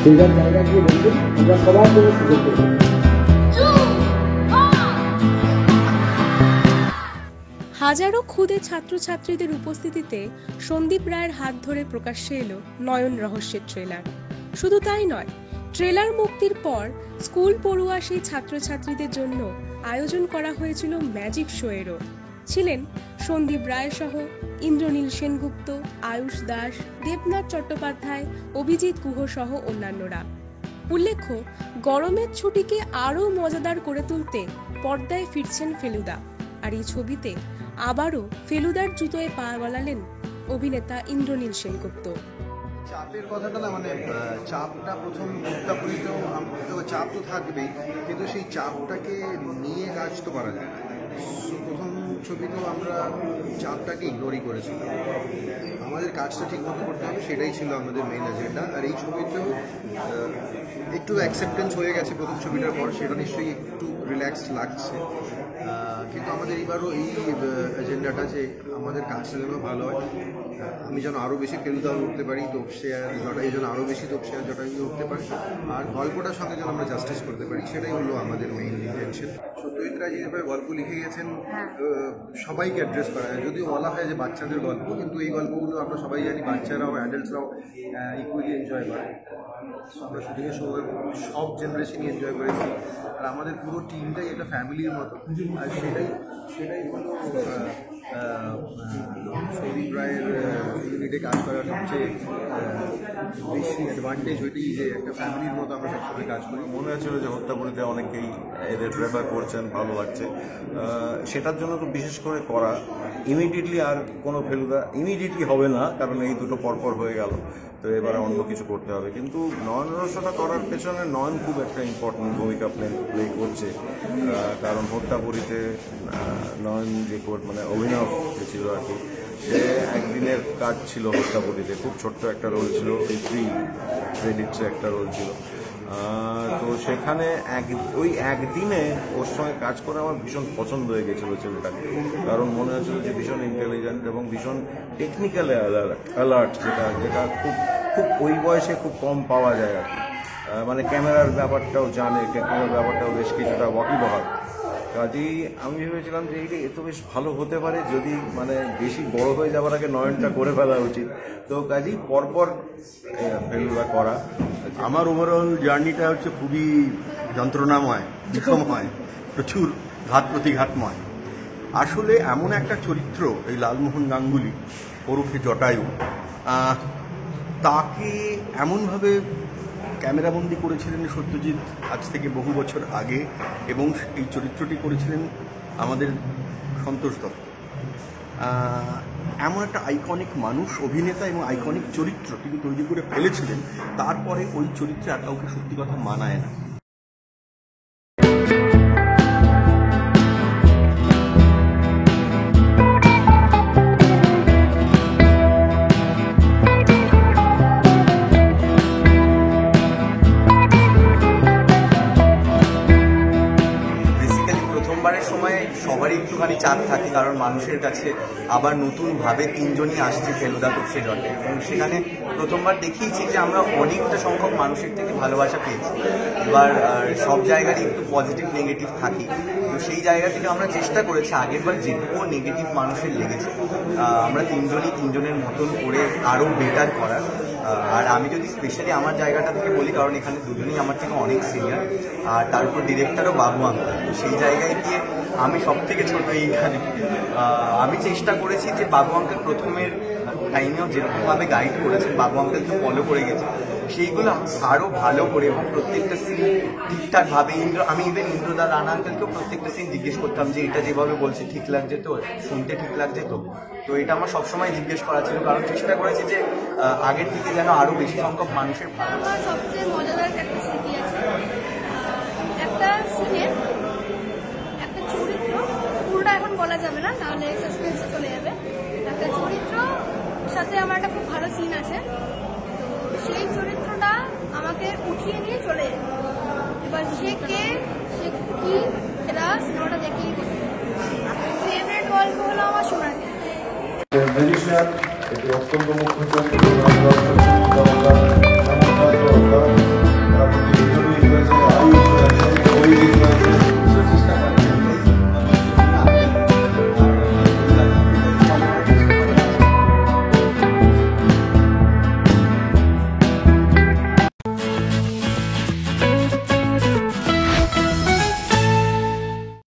যার জায়গায় গিয়ে বলবেন, আমরা সবার জন্য সুযোগ দেব। হাজারো ক্ষুদে ছাত্রছাত্রীদের উপস্থিতিতে সন্দীপ রায়ের হাত ধরে প্রকাশ্যে এলো নয়ন রহস্যের ট্রেলার। শুধু তাই নয়, ট্রেলার মুক্তির পর স্কুল পড়ুয়া সেই ছাত্রছাত্রীদের জন্য আয়োজন করা হয়েছিল ম্যাজিক শো এরও। ছিলেন সন্দীপ রায় সহ ইন্দ্রনীল সেনগুপ্ত, আয়ুষ দাস, দেবনাথ চট্টোপাধ্যায়, অভিজিৎ গুহ সহ অন্যান্যরা। উল্লেখ্য, গরমের ছুটিকে আরও মজাদার করে তুলতে পর্দায় ফিরছেন ফেলুদা। আর এই ছবিতে আবারও ফেলুদার জুতোয় পা গলালেন অভিনেতা ইন্দ্রনীল সেনগুপ্ত। চাপের কথাটা না, মানে চাপটা প্রথম মুক্তাপুরিতেও চাপ তো থাকবেই, কিন্তু সেই চাপটাকে নিয়ে কাজ তো করা যায় না। প্রথম ছবিতেও আমরা চাপটাকে ইগনোরই করেছিলাম, আমাদের কাজটা ঠিক মতো করতে হবে, সেটাই ছিল আমাদের মেইন এজেন্ডা। আর এই ছবিতেও একটু অ্যাকসেপ্টেন্স হয়ে গেছে প্রথম ছবিটার পর, সেটা নিশ্চয়ই একটু রিল্যাক্সড লাগছে। কিন্তু আমাদের এবারও এই এজেন্ডাটা যে আমাদের কাজটা যেন ভালো হয়, আমি যেন আরও বেশি ফেলুদা উঠতে পারি, তোপসেয়ার জটাই যেন আরও বেশি তোপসেয়ার জটাই উঠতে পারি, আর গল্পটার সঙ্গে যেন আমরা জাস্টিস করতে পারি, সেটাই হলো আমাদের মেইন ইন্টেনশন। সত্যজিৎ রায় যেভাবে গল্প লিখে গেছেন, সবাইকে অ্যাড্রেস করা যায়। যদিও বলা হয় যে বাচ্চাদের গল্প, কিন্তু এই গল্পগুলো আমরা সবাই জানি বাচ্চারাও অ্যাডাল্টসরাও ইকুয়ালি এনজয় করে। আমরা শুটিংয়ের সময় সব জেনারেশনই এনজয় করেছি, আর আমাদের পুরো টিমটাই একটা ফ্যামিলির মতো। আর সেটাই হলো সন্দীপ রায়ের ইউনিটে কাজ করার সবচেয়ে বেশি অ্যাডভান্টেজ ওইটাই যে একটা ফ্যামিলির মতো আমরা সবসময় কাজ করি। মনে হচ্ছিল যে হত্যাপুরীতে অনেকেই এদের প্রেফার করছেন, ভালো লাগছে। সেটার জন্য তো বিশেষ করে করা ইমিডিয়েটলি আর কোনো ফেলুদা ইমিডিয়েটলি হবে না, কারণ এই দুটো পরপর হয়ে গেল, তো এবারে অন্য কিছু করতে হবে। কিন্তু নয়ন রহস্যটা করার পেছনে নয়ন খুব একটা ইম্পর্টেন্ট ভূমিকা প্লে করছে, কারণ হত্যাপুরীতে নয়ন যে মানে অভিনয় ছিল আর কি, সে একদিনের কাজ ছিল হত্যাপুরীতে, খুব ছোট্ট একটা রোল ছিল, ওই প্রি ক্রেডিটসে একটা রোল ছিল। তো সেখানে ওই একদিনে ওর সঙ্গে কাজ করে আমার ভীষণ পছন্দ হয়ে গেছিলো ছেলেটাকে, কারণ মনে হচ্ছিল যে ভীষণ ইন্টেলিজেন্ট এবং ভীষণ টেকনিক্যালি অ্যালার্ট, যেটা খুব খুব ওই বয়সে খুব কম পাওয়া যায় আর কি। মানে ক্যামেরার ব্যাপারটাও জানে, টেকনিক্যাল ব্যাপারটাও বেশ কিছুটা ওয়াকিবহাল। কাজেই আমি ভেবেছিলাম যে এইটা এত বেশ ভালো হতে পারে যদি মানে বেশি বড় হয়ে যাওয়ার আগে নয়নটা করে ফেলা উচিত। তো কাজেই পরপর ফেলুদা করা। আমার ওভারঅল জার্নিটা হচ্ছে খুবই যন্ত্রণাময়, বিষময়, প্রচুর ঘাত প্রতিঘাতময়। আসলে এমন একটা চরিত্র এই লালমোহন গাঙ্গুলি ওরফে জটায়ু, তাকে এমনভাবে ক্যামেরাবন্দি করেছিলেন সত্যজিৎ আজ থেকে বহু বছর আগে, এবং এই চরিত্রটি করেছিলেন আমাদের সন্তোষ দত্ত। এমন একটা আইকনিক মানুষ, অভিনেতা এবং আইকনিক চরিত্র তিনি তৈরি করে ফেলেছিলেন, তারপরে ওই চরিত্রে আর কাউকে সত্যি কথা মানায় না। সময় সবারই একটুখানি চাপ থাকে, কারণ মানুষের কাছে আবার নতুনভাবে তিনজনই আসছে ফেলুদা তোপসে জটে, এবং সেখানে প্রথমবার দেখিয়েছি যে আমরা অনেকটা সংখ্যক মানুষের থেকে ভালোবাসা পেয়েছি। এবার সব জায়গারই একটু পজিটিভ নেগেটিভ থাকি, তো সেই জায়গা থেকে আমরা চেষ্টা করেছি আগেরবার যেটুকু নেগেটিভ মানুষের লেগেছে আমরা তিনজনের মতন করে আরও বেটার করার। আর আমি যদি স্পেশালি আমার জায়গাটা থেকে বলি, কারণ এখানে দুজনেই আমার থেকে অনেক সিনিয়র, আর তার উপর ডিরেক্টরও বাবু আঙ্কেল, তো সেই জায়গায় গিয়ে আমি সব থেকে ছোট এইখানে। আমি চেষ্টা করেছি যে বাবু আঙ্কেল প্রথমের টাইমেও যেরকমভাবে গাইড করেছেন, বাবু আঙ্কেলকে ফলো করে গেছে, সেইগুলো আরও ভালো করে এবং প্রত্যেকটা সিন ঠিকঠাকভাবে আমি ইভেন ইন্দ্রদা রানা আঙ্কেলকেও প্রত্যেকটা সিন জিজ্ঞেস করতাম যে এটা যেভাবে বলছি ঠিক লাগছে তো, শুনতে ঠিক লাগছে তো। তো এটা আমার সবসময় জিজ্ঞেস করা ছিল, কারণ চেষ্টা করেছি যে আগের থেকে যেন আরও বেশি সংখ্যক মানুষের ভালো। সবচেয়ে মজাদার একটা স্মৃতি আছে, একটা সিনের একটা চরিত্র, পুরোটা এখন বলা যাবে না, তাহলে সাসপেন্সে চলে যাবে। একটা চরিত্র সাথে আমার একটা খুব ভালো সিন আছে, তো সেই চরিত্রটা আমাকে উঠিয়ে নিয়ে চলে যাবে। এবার সে কে, সে কি, সেটা সিনেমাটা দেখলেই বুঝতে পারবে। ফেভারিট গল্প হলো আমার সোনাকে। এটি অত্যন্ত মুখ্য চরিত্র।